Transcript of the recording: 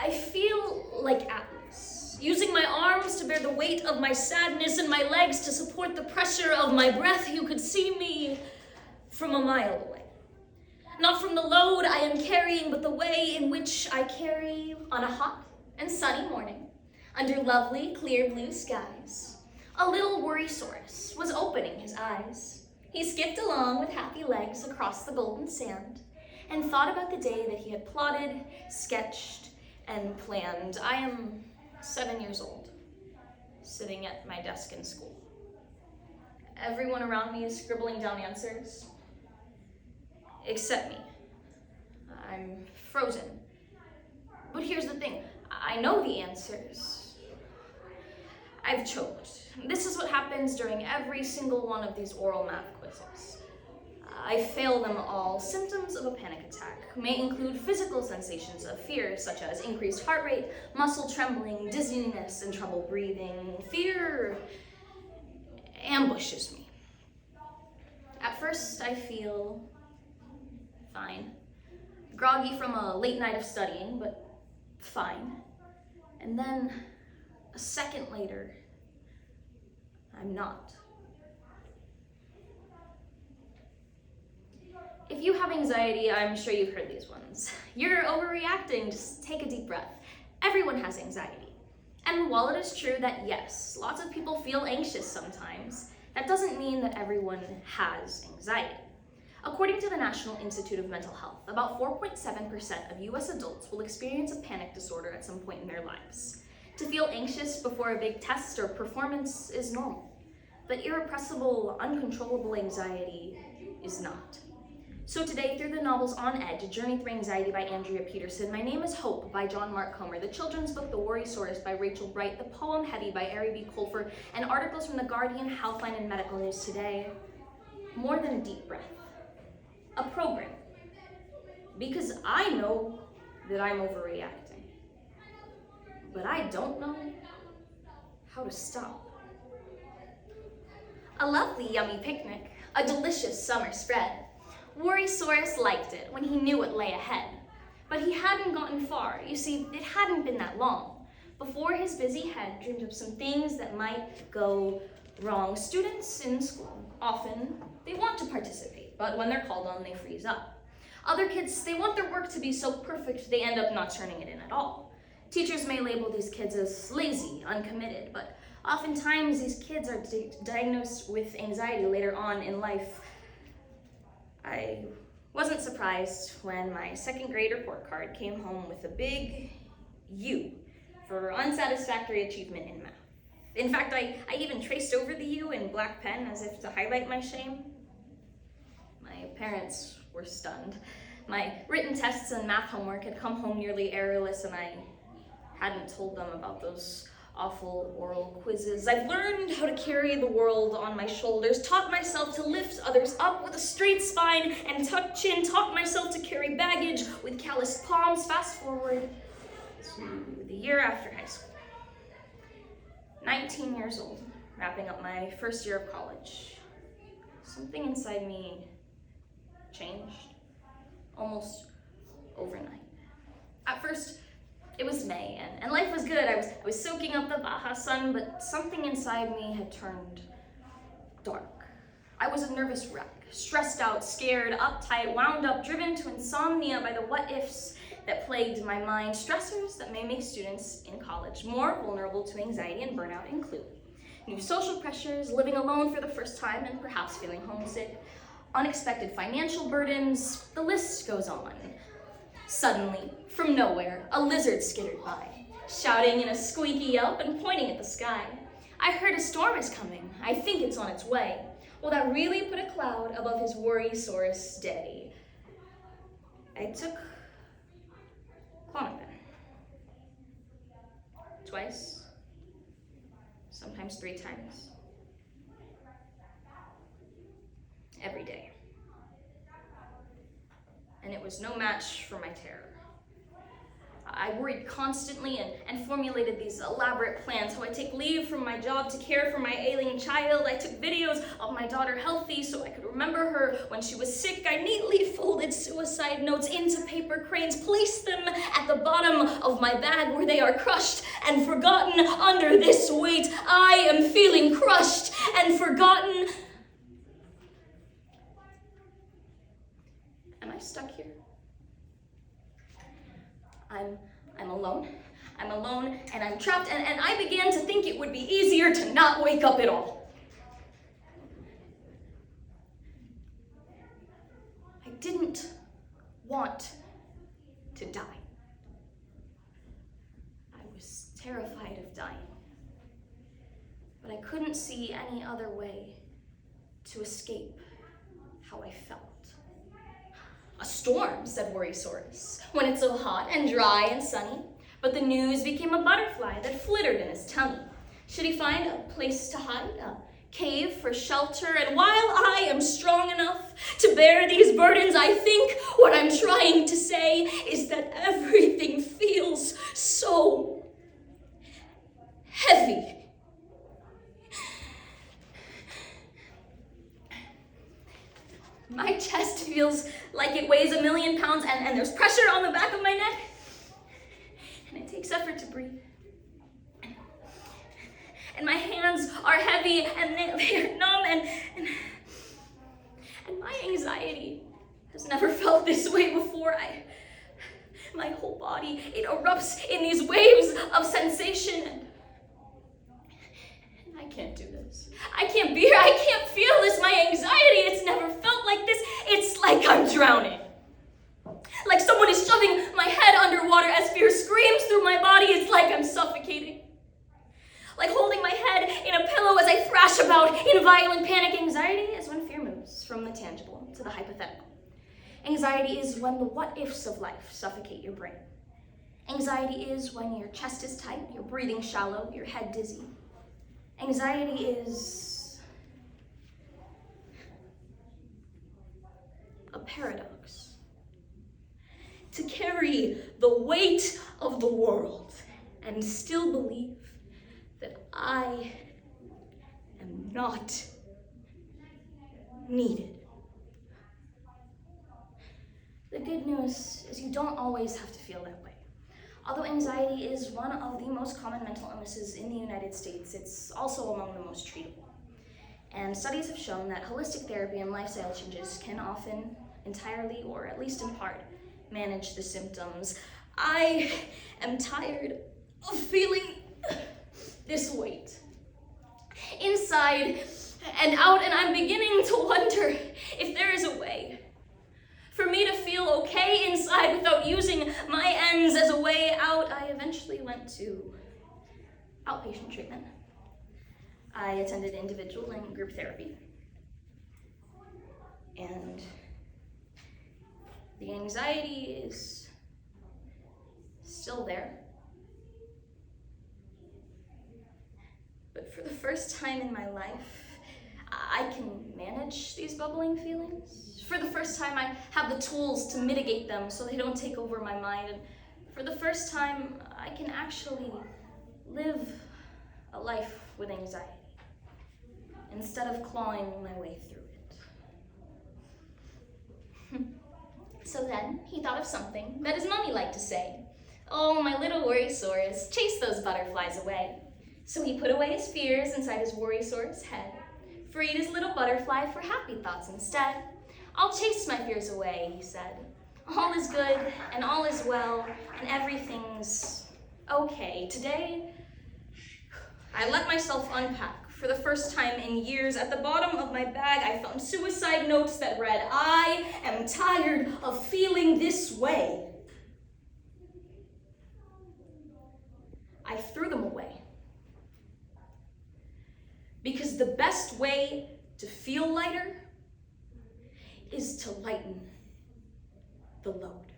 I feel like Atlas, using my arms to bear the weight of my sadness and my legs to support the pressure of my breath. You could see me from a mile away. Not from the load I am carrying, but the way in which I carry on a hot and sunny morning, under lovely, clear blue skies. A little worrysaurus was opening his eyes. He skipped along with happy legs across the golden sand and thought about the day that he had plotted, sketched, and planned. I am 7 years old, sitting at my desk in school. Everyone around me is scribbling down answers, except me. I'm frozen. But here's the thing, I know the answers. I've choked. This is what happens during every single one of these oral math quizzes. I fail them all. Symptoms of a panic attack may include physical sensations of fear, such as increased heart rate, muscle trembling, dizziness, and trouble breathing. Fear ambushes me. At first, I feel fine. Groggy from a late night of studying, but fine. And then, a second later, I'm not. If you have anxiety, I'm sure you've heard these ones. You're overreacting, just take a deep breath. Everyone has anxiety. And while it is true that yes, lots of people feel anxious sometimes, that doesn't mean that everyone has anxiety. According to the National Institute of Mental Health, about 4.7% of US adults will experience a panic disorder at some point in their lives. To feel anxious before a big test or performance is normal, but irrepressible, uncontrollable anxiety is not. So today, through the novels On Edge, A Journey Through Anxiety by Andrea Peterson, My Name is Hope by John Mark Comer, the children's book The Worrysaurus by Rachel Bright, the poem Heavy by Ari B. Colfer, and articles from The Guardian, Healthline, and Medical News Today, more than a deep breath, a program. Because I know that I'm overreacting, but I don't know how to stop. A lovely, yummy picnic, a delicious summer spread. Worrysaurus liked it when he knew what lay ahead. But he hadn't gotten far. You see, it hadn't been that long before his busy head dreamed up some things that might go wrong. Students in school, often, they want to participate, but when they're called on, they freeze up. Other kids, they want their work to be so perfect, they end up not turning it in at all. Teachers may label these kids as lazy, uncommitted, but oftentimes these kids are diagnosed with anxiety later on in life. I wasn't surprised when my second grade report card came home with a big U for unsatisfactory achievement in math. In fact, I even traced over the U in black pen as if to highlight my shame. My parents were stunned. My written tests and math homework had come home nearly errorless, and I hadn't told them about those awful oral quizzes. I've learned how to carry the world on my shoulders, taught myself to lift others up with a straight spine and tucked chin, taught myself to carry baggage with calloused palms. Fast forward to the year after high school. 19 years old, wrapping up my first year of college. Something inside me changed, almost overnight. At first, it was May, and life was good. I was soaking up the Baja sun, but something inside me had turned dark. I was a nervous wreck, stressed out, scared, uptight, wound up, driven to insomnia by the what-ifs that plagued my mind. Stressors that may make students in college more vulnerable to anxiety and burnout include new social pressures, living alone for the first time and perhaps feeling homesick, unexpected financial burdens, the list goes on. Suddenly, from nowhere, a lizard skittered by, shouting in a squeaky yelp and pointing at the sky. I heard a storm is coming. I think it's on its way. Well, that really put a cloud above his worrysaurus day. I took Klonopin. Twice, sometimes 3 times. Every day. And it was no match for my terror. I worried constantly and formulated these elaborate plans. How I take leave from my job to care for my ailing child. I took videos of my daughter healthy so I could remember her when she was sick. I neatly folded suicide notes into paper cranes, placed them at the bottom of my bag where they are crushed and forgotten under this weight. I am feeling crushed and forgotten. Am I stuck here? I'm alone. I'm alone and I'm trapped, and I began to think it would be easier to not wake up at all. I didn't want to die. I was terrified of dying, but I couldn't see any other way to escape how I felt. A storm, said Worrysaurus, when it's so hot and dry and sunny. But the news became a butterfly that flittered in his tummy. Should he find a place to hide, a cave for shelter? And while I am strong enough to bear these burdens, I think what I'm trying to say is that everything feels so heavy. My chest feels like it weighs 1,000,000 pounds, and there's pressure on the back of my neck. And it takes effort to breathe. And my hands are heavy, and they're numb, and my anxiety has never felt this way before. My whole body, it erupts in these waves of sensation. And I can't do this. I can't be here. I can't feel this. My anxiety, it's never felt like this. It's like I'm drowning. Like someone is shoving my head underwater as fear screams through my body. It's like I'm suffocating. Like holding my head in a pillow as I thrash about in violent panic. Anxiety is when fear moves from the tangible to the hypothetical. Anxiety is when the what-ifs of life suffocate your brain. Anxiety is when your chest is tight, your breathing shallow, your head dizzy. Anxiety is a paradox. To carry the weight of the world and still believe that I am not needed. The good news is you don't always have to feel that way. Although anxiety is one of the most common mental illnesses in the United States, it's also among the most treatable. And studies have shown that holistic therapy and lifestyle changes can often entirely, or at least in part, manage the symptoms. I am tired of feeling this weight inside and out, and I'm beginning to wonder if there is a way for me to feel okay inside without using my ends as a way out. I eventually went to outpatient treatment. I attended individual and group therapy. And the anxiety is still there. But for the first time in my life, I can manage these bubbling feelings. For the first time, I have the tools to mitigate them so they don't take over my mind. And for the first time, I can actually live a life with anxiety instead of clawing my way through it. So then, he thought of something that his mommy liked to say. Oh, my little Worrysaurus, chase those butterflies away. So he put away his fears inside his Worrysaurus head, freed his little butterfly for happy thoughts instead. I'll chase my fears away, he said. All is good and all is well and everything's okay. Today, I let myself unpack. For the first time in years, at the bottom of my bag, I found suicide notes that read, I am tired of feeling this way. I threw them away. Because the best way to feel lighter is to lighten the load.